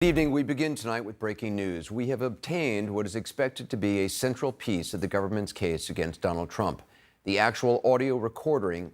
Good evening. We begin tonight with breaking news. We have obtained what is expected to be a central piece of the government's case against Donald Trump. The actual audio recording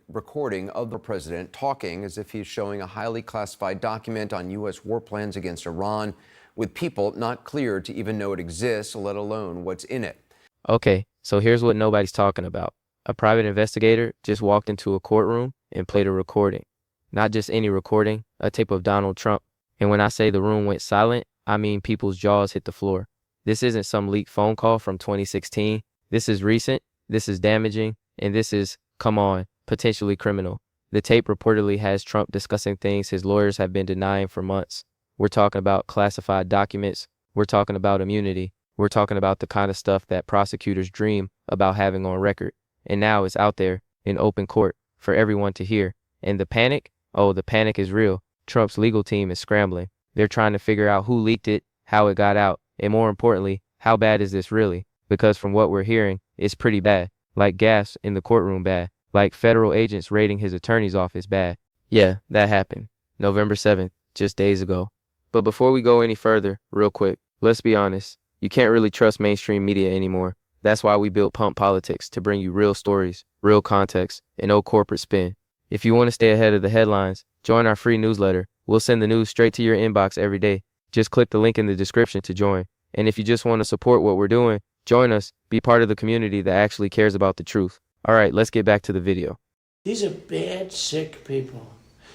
of the president talking as if he's showing a highly classified document on U.S. war plans against Iran with people not cleared to even know it exists, let alone what's in it. Okay, so here's what nobody's talking about. A private investigator just walked into a courtroom and played a recording. Not just any recording, a tape of Donald Trump. And when I say the room went silent, I mean people's jaws hit the floor. This isn't some leaked phone call from 2016. This is recent, this is damaging, and this is, come on, potentially criminal. The tape reportedly has Trump discussing things his lawyers have been denying for months. We're talking about classified documents. We're talking about immunity. We're talking about the kind of stuff that prosecutors dream about having on record. And now it's out there in open court for everyone to hear. And the panic? Oh, the panic is real. Trump's legal team is scrambling. They're trying to figure out who leaked it, how it got out, and more importantly, how bad is this really? Because from what we're hearing, it's pretty bad. Like gas in the courtroom bad. Like federal agents raiding his attorney's office bad. Yeah, that happened. November 7th, just days ago. But before we go any further, real quick, let's be honest. You can't really trust mainstream media anymore. That's why we built Pump Politics, to bring you real stories, real context, and no corporate spin. If you want to stay ahead of the headlines, join our free newsletter. We'll send the news straight to your inbox every day. Just click the link in the description to join. And if you just want to support what we're doing, join us. Be part of the community that actually cares about the truth. All right, let's get back to the video. These are bad, sick people.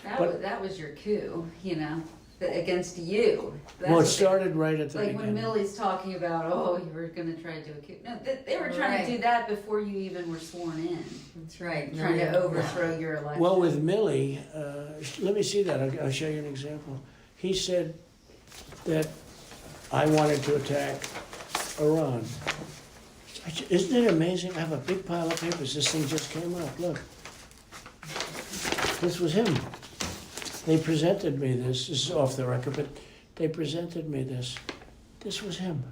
That was your coup, against you. Well, it started right at the like beginning. when Millie's talking about, oh, you were going to try to do a coup. No, they were trying to do that before you even were sworn in. That's right. Trying to overthrow your election. Well, with Millie, let me see that. I'll show you an example. He said that I wanted to attack Iran. Isn't it amazing? I have a big pile of papers. This thing just came up. Look. This was him. They presented me this. This is off the record, but they presented me this. This was him.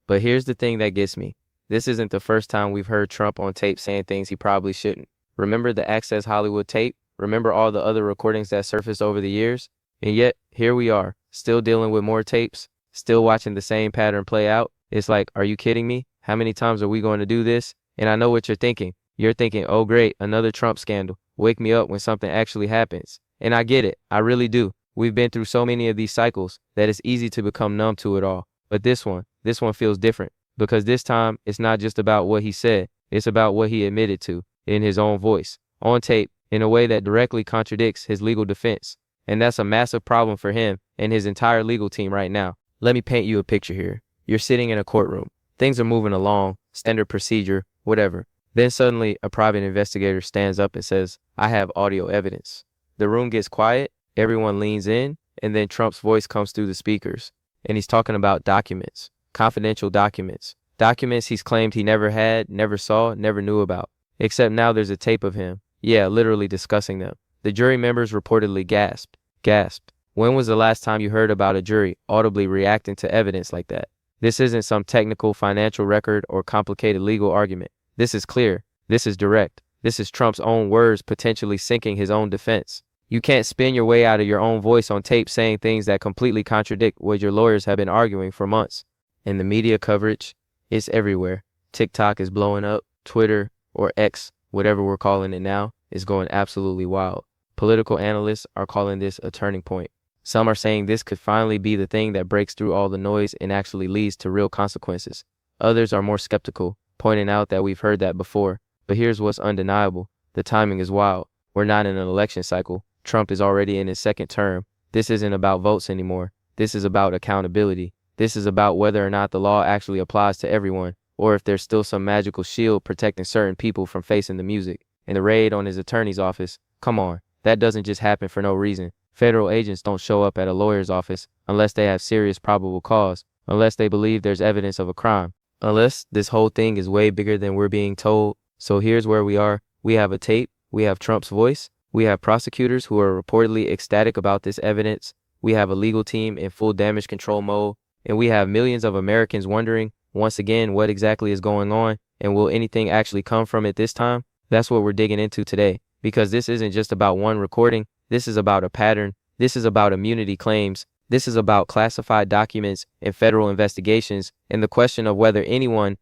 But here's the thing that gets me. This isn't the first time we've heard Trump on tape saying things he probably shouldn't. Remember the Access Hollywood tape? Remember all the other recordings that surfaced over the years? And yet, here we are, still dealing with more tapes, still watching the same pattern play out. It's like, are you kidding me? How many times are we going to do this? And I know what you're thinking. You're thinking, oh great, another Trump scandal. Wake me up when something actually happens. And I get it. I really do. We've been through so many of these cycles that it's easy to become numb to it all. But this one feels different. Because this time, it's not just about what he said. It's about what he admitted to, in his own voice, on tape, in a way that directly contradicts his legal defense. And that's a massive problem for him and his entire legal team right now. Let me paint you a picture here. You're sitting in a courtroom. Things are moving along, standard procedure, whatever. Then suddenly, a private investigator stands up and says, I have audio evidence. The room gets quiet, everyone leans in, and then Trump's voice comes through the speakers. And he's talking about documents, confidential documents. Documents he's claimed he never had, never saw, never knew about. Except now there's a tape of him. Yeah, literally discussing them. The jury members reportedly gasped. When was the last time you heard about a jury audibly reacting to evidence like that? This isn't some technical financial record or complicated legal argument. This is clear. This is direct. This is Trump's own words potentially sinking his own defense. You can't spin your way out of your own voice on tape saying things that completely contradict what your lawyers have been arguing for months. And the media coverage, it's everywhere. TikTok is blowing up. Twitter, or X, whatever we're calling it now, is going absolutely wild. Political analysts are calling this a turning point. Some are saying this could finally be the thing that breaks through all the noise and actually leads to real consequences. Others are more skeptical, pointing out that we've heard that before. But here's what's undeniable. The timing is wild. We're not in an election cycle. Trump is already in his second term. This isn't about votes anymore. This is about accountability. This is about whether or not the law actually applies to everyone, or if there's still some magical shield protecting certain people from facing the music. And the raid on his attorney's office, come on, that doesn't just happen for no reason. Federal agents don't show up at a lawyer's office unless they have serious probable cause, unless they believe there's evidence of a crime, unless this whole thing is way bigger than we're being told. So here's where we are. We have a tape. We have Trump's voice. We have prosecutors who are reportedly ecstatic about this evidence. We have a legal team in full damage control mode. And we have millions of Americans wondering, once again, what exactly is going on and will anything actually come from it this time? That's what we're digging into today. Because this isn't just about one recording. This is about a pattern. This is about immunity claims. This is about classified documents and federal investigations and the question of whether anyone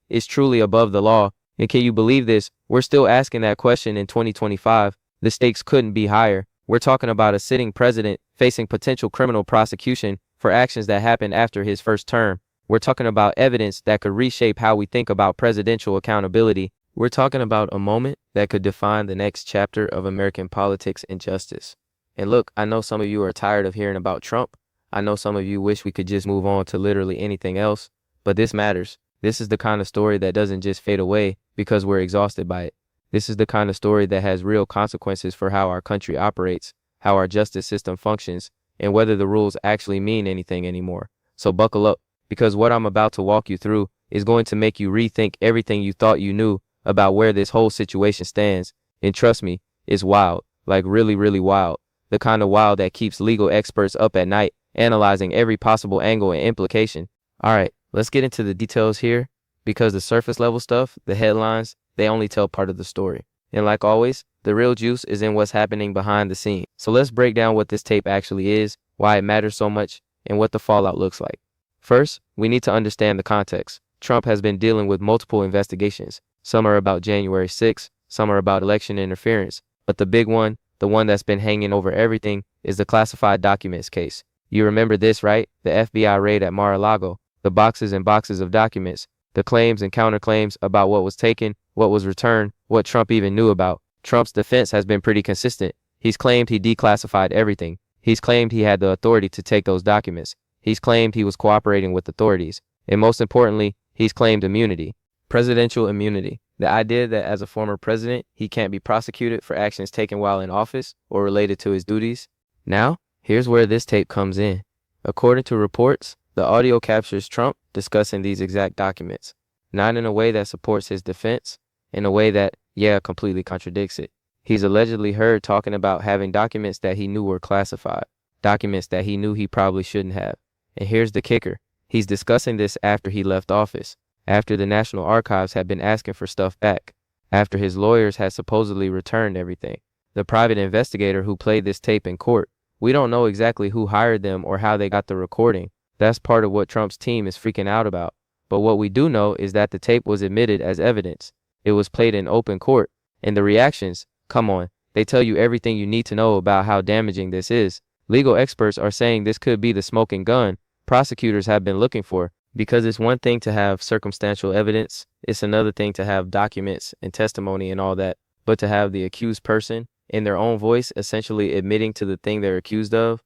is truly above the law. And can you believe this? We're still asking that question in 2025. The stakes couldn't be higher. We're talking about a sitting president facing potential criminal prosecution for actions that happened after his first term. We're talking about evidence that could reshape how we think about presidential accountability. We're talking about a moment that could define the next chapter of American politics and justice. And look, I know some of you are tired of hearing about Trump. I know some of you wish we could just move on to literally anything else, but this matters. This is the kind of story that doesn't just fade away because we're exhausted by it. This is the kind of story that has real consequences for how our country operates, how our justice system functions, and whether the rules actually mean anything anymore. So buckle up, because what I'm about to walk you through is going to make you rethink everything you thought you knew about where this whole situation stands. And trust me, it's wild, like really, really wild. The kind of wild that keeps legal experts up at night, analyzing every possible angle and implication. All right, let's get into the details here, because the surface level stuff, the headlines, they only tell part of the story. And like always, the real juice is in what's happening behind the scenes. So let's break down what this tape actually is, why it matters so much, and what the fallout looks like. First, we need to understand the context. Trump has been dealing with multiple investigations. Some are about January 6th, some are about election interference. But the big one, the one that's been hanging over everything, is the classified documents case. You remember this, right? The FBI raid at Mar-a-Lago, the boxes and boxes of documents, the claims and counterclaims about what was taken, what was returned, what Trump even knew about. Trump's defense has been pretty consistent. He's claimed he declassified everything. He's claimed he had the authority to take those documents. He's claimed he was cooperating with authorities. And most importantly, he's claimed immunity. Presidential immunity. The idea that as a former president, he can't be prosecuted for actions taken while in office or related to his duties. Now, here's where this tape comes in. According to reports, the audio captures Trump discussing these exact documents, not in a way that supports his defense, in a way that, completely contradicts it. He's allegedly heard talking about having documents that he knew were classified, documents that he knew he probably shouldn't have. And here's the kicker. He's discussing this after he left office, after the National Archives had been asking for stuff back, after his lawyers had supposedly returned everything. The private investigator who played this tape in court, we don't know exactly who hired them or how they got the recording. That's part of what Trump's team is freaking out about. But what we do know is that the tape was admitted as evidence. It was played in open court, and the reactions, come on, they tell you everything you need to know about how damaging this is. Legal experts are saying this could be the smoking gun prosecutors have been looking for, because it's one thing to have circumstantial evidence, it's another thing to have documents and testimony and all that, but to have the accused person in their own voice essentially admitting to the thing they're accused of,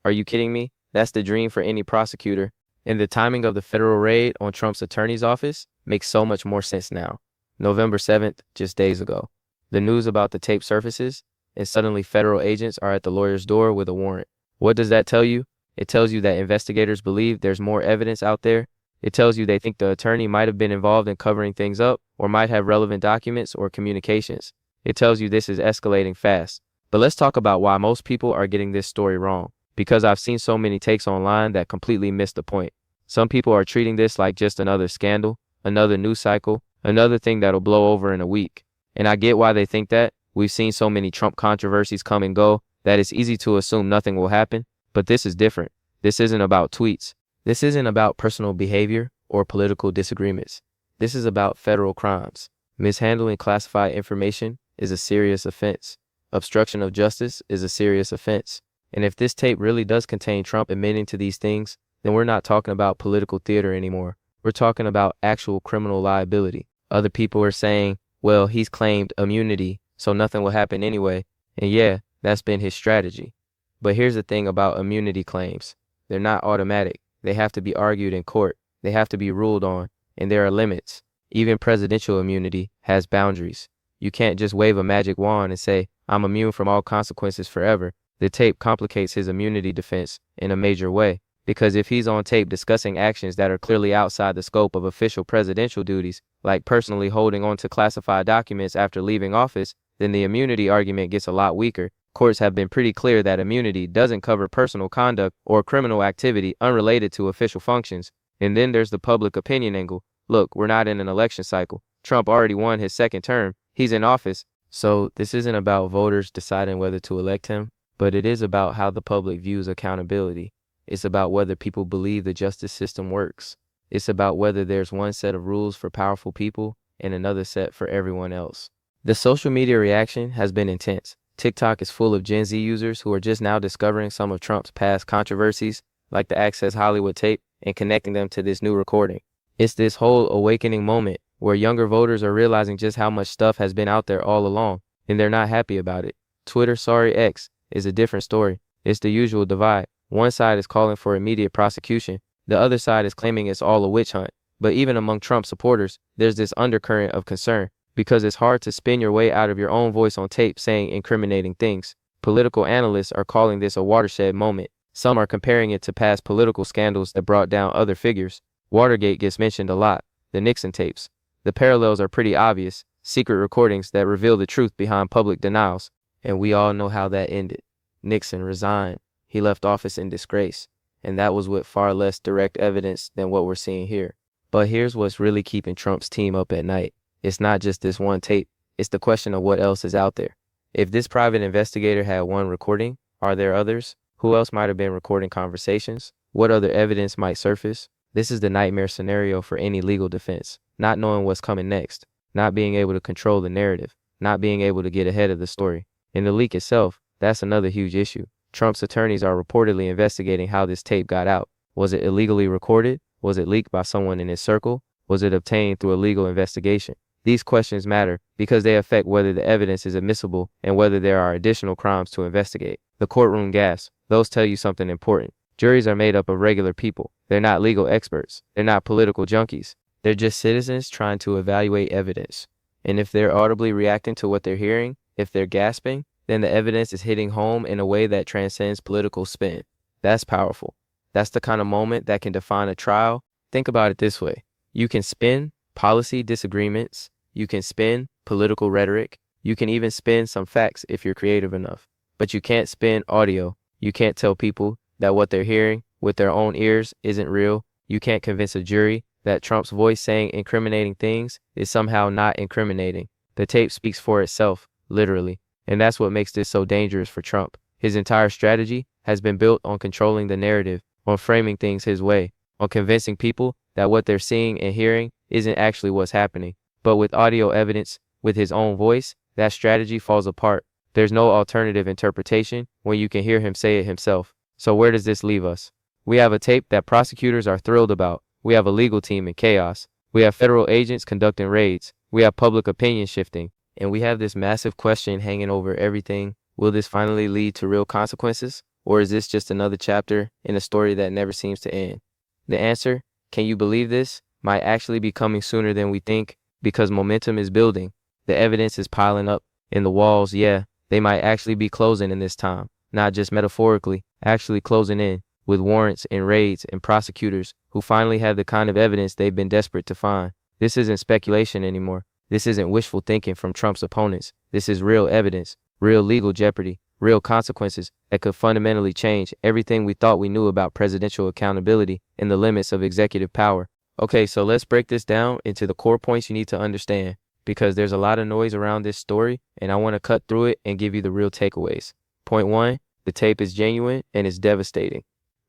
are you kidding me? That's the dream for any prosecutor. And the timing of the federal raid on Trump's attorney's office makes so much more sense now. November 7th, just days ago. The news about the tape surfaces, and suddenly federal agents are at the lawyer's door with a warrant. What does that tell you? It tells you that investigators believe there's more evidence out there. It tells you they think the attorney might have been involved in covering things up or might have relevant documents or communications. It tells you this is escalating fast. But let's talk about why most people are getting this story wrong, because I've seen so many takes online that completely miss the point. Some people are treating this like just another scandal, another news cycle, another thing that'll blow over in a week. And I get why they think that. We've seen so many Trump controversies come and go that it's easy to assume nothing will happen. But this is different. This isn't about tweets. This isn't about personal behavior or political disagreements. This is about federal crimes. Mishandling classified information is a serious offense. Obstruction of justice is a serious offense. And if this tape really does contain Trump admitting to these things, then we're not talking about political theater anymore. We're talking about actual criminal liability. Other people are saying, well, he's claimed immunity, so nothing will happen anyway. And that's been his strategy. But here's the thing about immunity claims. They're not automatic. They have to be argued in court. They have to be ruled on. And there are limits. Even presidential immunity has boundaries. You can't just wave a magic wand and say, I'm immune from all consequences forever. The tape complicates his immunity defense in a major way. Because if he's on tape discussing actions that are clearly outside the scope of official presidential duties, like personally holding on to classified documents after leaving office, then the immunity argument gets a lot weaker. Courts have been pretty clear that immunity doesn't cover personal conduct or criminal activity unrelated to official functions. And then there's the public opinion angle. Look, we're not in an election cycle. Trump already won his second term. He's in office. So this isn't about voters deciding whether to elect him. but it is about how the public views accountability. It's about whether people believe the justice system works. It's about whether there's one set of rules for powerful people and another set for everyone else. The social media reaction has been intense. TikTok is full of Gen Z users who are just now discovering some of Trump's past controversies, like the Access Hollywood tape, and connecting them to this new recording. It's this whole awakening moment where younger voters are realizing just how much stuff has been out there all along, and they're not happy about it. Twitter, sorry X, is a different story. It's the usual divide. One side is calling for immediate prosecution. The other side is claiming it's all a witch hunt. But even among Trump supporters, there's this undercurrent of concern, because it's hard to spin your way out of your own voice on tape saying incriminating things. Political analysts are calling this a watershed moment. Some are comparing it to past political scandals that brought down other figures. Watergate gets mentioned a lot. The Nixon tapes. The parallels are pretty obvious. Secret recordings that reveal the truth behind public denials. And we all know how that ended. Nixon resigned. He left office in disgrace. And that was with far less direct evidence than what we're seeing here. But here's what's really keeping Trump's team up at night. It's not just this one tape. It's the question of what else is out there. If this private investigator had one recording, are there others? Who else might have been recording conversations? What other evidence might surface? This is the nightmare scenario for any legal defense. Not knowing what's coming next. Not being able to control the narrative. Not being able to get ahead of the story. In the leak itself, that's another huge issue. Trump's attorneys are reportedly investigating how this tape got out. Was it illegally recorded? Was it leaked by someone in his circle? Was it obtained through a legal investigation? These questions matter because they affect whether the evidence is admissible and whether there are additional crimes to investigate. The courtroom gasp. Those tell you something important. Juries are made up of regular people. They're not legal experts. They're not political junkies. They're just citizens trying to evaluate evidence. And if they're audibly reacting to what they're hearing, if they're gasping, then the evidence is hitting home in a way that transcends political spin. That's powerful. That's the kind of moment that can define a trial. Think about it this way. You can spin policy disagreements. You can spin political rhetoric. You can even spin some facts if you're creative enough. But you can't spin audio. You can't tell people that what they're hearing with their own ears isn't real. You can't convince a jury that Trump's voice saying incriminating things is somehow not incriminating. The tape speaks for itself, literally. And that's what makes this so dangerous for Trump. His entire strategy has been built on controlling the narrative, on framing things his way, on convincing people that what they're seeing and hearing isn't actually what's happening. But with audio evidence, with his own voice, that strategy falls apart. There's no alternative interpretation when you can hear him say it himself. So where does this leave us? We have a tape that prosecutors are thrilled about. We have a legal team in chaos. We have federal agents conducting raids. We have public opinion shifting. And we have this massive question hanging over everything. Will this finally lead to real consequences? Or is this just another chapter in a story that never seems to end? The answer, can you believe this, might actually be coming sooner than we think, because momentum is building. The evidence is piling up. And the walls, they might actually be closing in this time. Not just metaphorically, actually closing in, with warrants and raids and prosecutors who finally have the kind of evidence they've been desperate to find. This isn't speculation anymore. This isn't wishful thinking from Trump's opponents. This is real evidence, real legal jeopardy, real consequences that could fundamentally change everything we thought we knew about presidential accountability and the limits of executive power. Okay, so let's break this down into the core points you need to understand, because there's a lot of noise around this story, and I want to cut through it and give you the real takeaways. Point 1, the tape is genuine and it's devastating.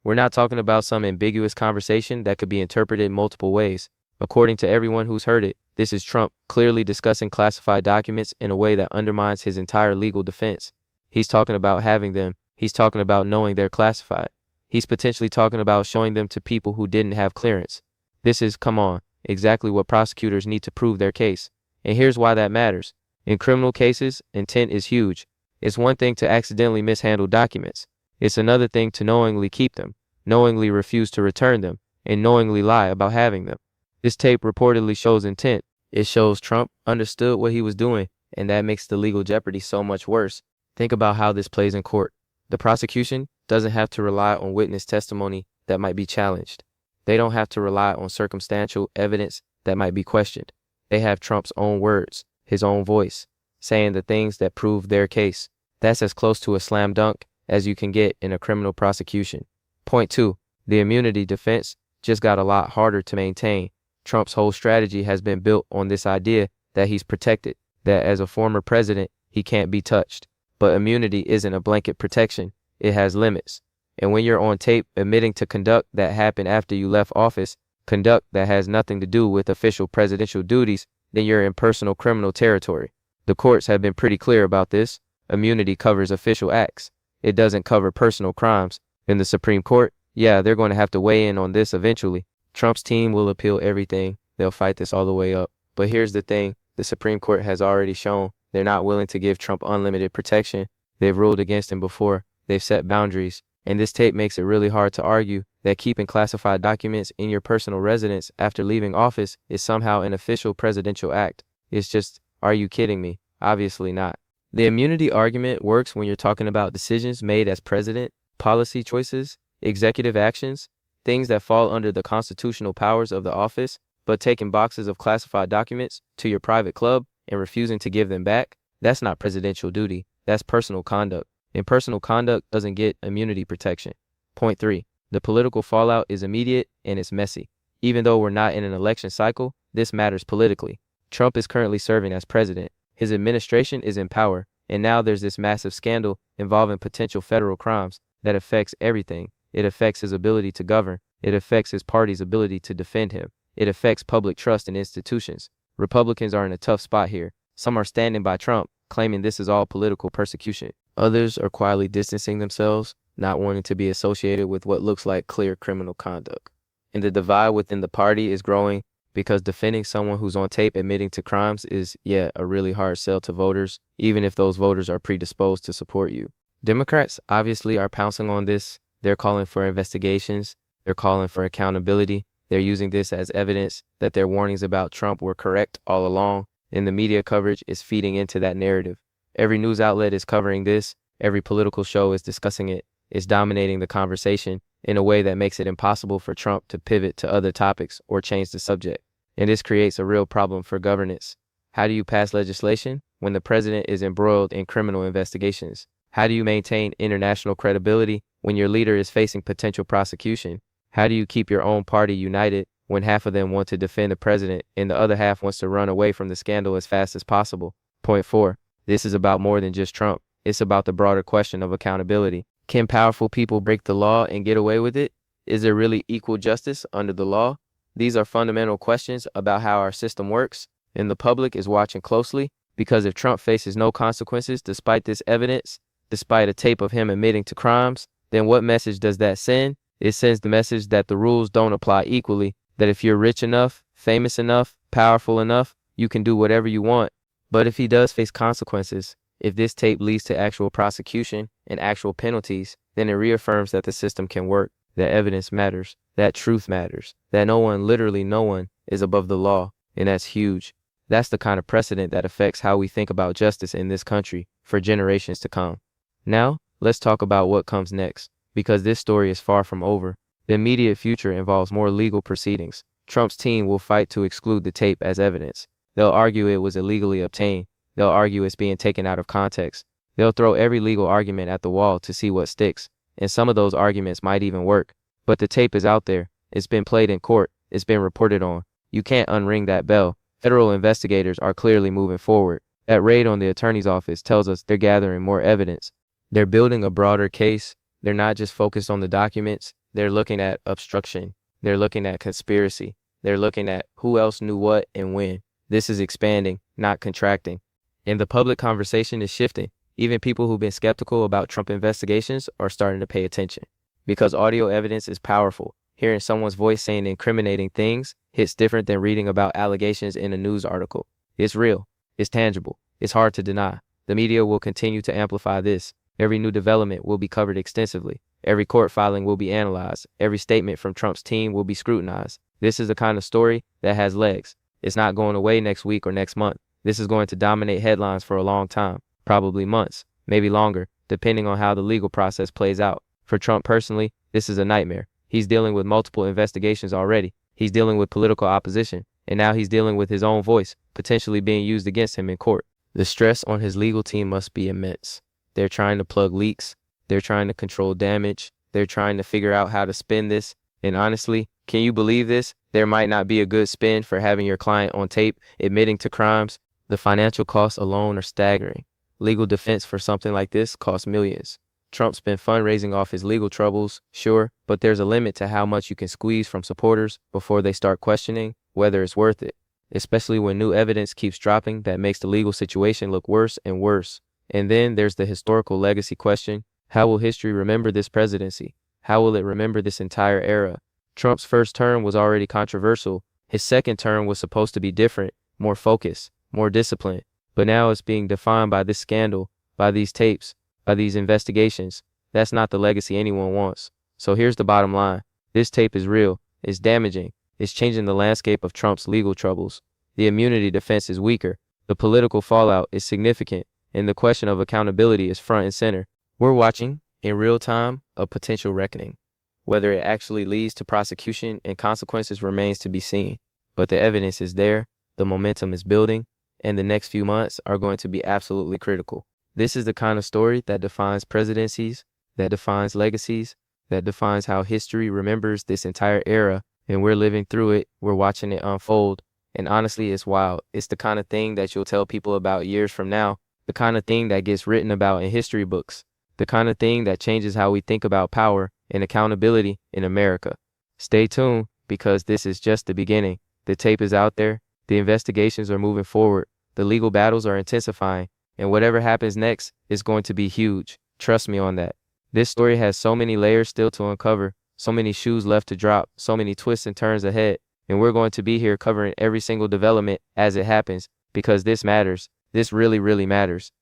We're not talking about some ambiguous conversation that could be interpreted multiple ways. According to everyone who's heard it, this is Trump clearly discussing classified documents in a way that undermines his entire legal defense. He's talking about having them. He's talking about knowing they're classified. He's potentially talking about showing them to people who didn't have clearance. This is, come on, exactly what prosecutors need to prove their case. And here's why that matters. In criminal cases, intent is huge. It's one thing to accidentally mishandle documents. It's another thing to knowingly keep them, knowingly refuse to return them, and knowingly lie about having them. This tape reportedly shows intent. It shows Trump understood what he was doing, and that makes the legal jeopardy so much worse. Think about how this plays in court. The prosecution doesn't have to rely on witness testimony that might be challenged. They don't have to rely on circumstantial evidence that might be questioned. They have Trump's own words, his own voice, saying the things that prove their case. That's as close to a slam dunk as you can get in a criminal prosecution. Point 2, the immunity defense just got a lot harder to maintain. Trump's whole strategy has been built on this idea that he's protected, that as a former president, he can't be touched. But immunity isn't a blanket protection. It has limits. And when you're on tape admitting to conduct that happened after you left office, conduct that has nothing to do with official presidential duties, then you're in personal criminal territory. The courts have been pretty clear about this. Immunity covers official acts. It doesn't cover personal crimes. In the Supreme Court, yeah, they're going to have to weigh in on this eventually. Trump's team will appeal everything. They'll fight this all the way up. But here's the thing. The Supreme Court has already shown they're not willing to give Trump unlimited protection. They've ruled against him before. They've set boundaries. And this tape makes it really hard to argue that keeping classified documents in your personal residence after leaving office is somehow an official presidential act. It's just, are you kidding me? Obviously not. The immunity argument works when you're talking about decisions made as president, policy choices, executive actions, things that fall under the constitutional powers of the office, but taking boxes of classified documents to your private club and refusing to give them back, that's not presidential duty. That's personal conduct. And personal conduct doesn't get immunity protection. Point 3. The political fallout is immediate and it's messy. Even though we're not in an election cycle, this matters politically. Trump is currently serving as president. His administration is in power. And now there's this massive scandal involving potential federal crimes that affects everything. It affects his ability to govern. It affects his party's ability to defend him. It affects public trust in institutions. Republicans are in a tough spot here. Some are standing by Trump, claiming this is all political persecution. Others are quietly distancing themselves, not wanting to be associated with what looks like clear criminal conduct. And the divide within the party is growing because defending someone who's on tape admitting to crimes is, yeah, a really hard sell to voters, even if those voters are predisposed to support you. Democrats obviously are pouncing on this. They're calling for investigations. They're calling for accountability. They're using this as evidence that their warnings about Trump were correct all along, and the media coverage is feeding into that narrative. Every news outlet is covering this. Every political show is discussing it. It's dominating the conversation in a way that makes it impossible for Trump to pivot to other topics or change the subject. And this creates a real problem for governance. How do you pass legislation when the president is embroiled in criminal investigations? How do you maintain international credibility when your leader is facing potential prosecution? How do you keep your own party united when half of them want to defend the president and the other half wants to run away from the scandal as fast as possible? Point 4. This is about more than just Trump. It's about the broader question of accountability. Can powerful people break the law and get away with it? Is there really equal justice under the law? These are fundamental questions about how our system works, and the public is watching closely because if Trump faces no consequences despite this evidence, despite a tape of him admitting to crimes, then what message does that send? It sends the message that the rules don't apply equally, that if you're rich enough, famous enough, powerful enough, you can do whatever you want. But if he does face consequences, if this tape leads to actual prosecution and actual penalties, then it reaffirms that the system can work, that evidence matters, that truth matters, that no one, literally no one, is above the law, and that's huge. That's the kind of precedent that affects how we think about justice in this country for generations to come. Now, let's talk about what comes next, because this story is far from over. The immediate future involves more legal proceedings. Trump's team will fight to exclude the tape as evidence. They'll argue it was illegally obtained. They'll argue it's being taken out of context. They'll throw every legal argument at the wall to see what sticks. And some of those arguments might even work. But the tape is out there. It's been played in court. It's been reported on. You can't unring that bell. Federal investigators are clearly moving forward. That raid on the attorney's office tells us they're gathering more evidence. They're building a broader case. They're not just focused on the documents. They're looking at obstruction. They're looking at conspiracy. They're looking at who else knew what and when. This is expanding, not contracting. And the public conversation is shifting. Even people who've been skeptical about Trump investigations are starting to pay attention. Because audio evidence is powerful. Hearing someone's voice saying incriminating things hits different than reading about allegations in a news article. It's real. It's tangible. It's hard to deny. The media will continue to amplify this. Every new development will be covered extensively. Every court filing will be analyzed. Every statement from Trump's team will be scrutinized. This is the kind of story that has legs. It's not going away next week or next month. This is going to dominate headlines for a long time, probably months, maybe longer, depending on how the legal process plays out. For Trump personally, this is a nightmare. He's dealing with multiple investigations already. He's dealing with political opposition, and now he's dealing with his own voice, potentially being used against him in court. The stress on his legal team must be immense. They're trying to plug leaks. They're trying to control damage. They're trying to figure out how to spin this. And honestly, can you believe this? There might not be a good spin for having your client on tape admitting to crimes. The financial costs alone are staggering. Legal defense for something like this costs millions. Trump's been fundraising off his legal troubles, sure, but there's a limit to how much you can squeeze from supporters before they start questioning whether it's worth it, especially when new evidence keeps dropping that makes the legal situation look worse and worse. And then there's the historical legacy question. How will history remember this presidency? How will it remember this entire era? Trump's first term was already controversial. His second term was supposed to be different, more focused, more disciplined. But now it's being defined by this scandal, by these tapes, by these investigations. That's not the legacy anyone wants. So here's the bottom line. This tape is real, it's damaging, it's changing the landscape of Trump's legal troubles. The immunity defense is weaker, the political fallout is significant, and the question of accountability is front and center. We're watching, in real time, a potential reckoning. Whether it actually leads to prosecution and consequences remains to be seen. But the evidence is there, the momentum is building, and the next few months are going to be absolutely critical. This is the kind of story that defines presidencies, that defines legacies, that defines how history remembers this entire era, and we're living through it, we're watching it unfold, and honestly, it's wild. It's the kind of thing that you'll tell people about years from now, the kind of thing that gets written about in history books, the kind of thing that changes how we think about power and accountability in America. Stay tuned, because this is just the beginning. The tape is out there, the investigations are moving forward, the legal battles are intensifying, and whatever happens next is going to be huge. Trust me on that. This story has so many layers still to uncover, so many shoes left to drop, so many twists and turns ahead, and we're going to be here covering every single development as it happens, because this matters. This really, really matters.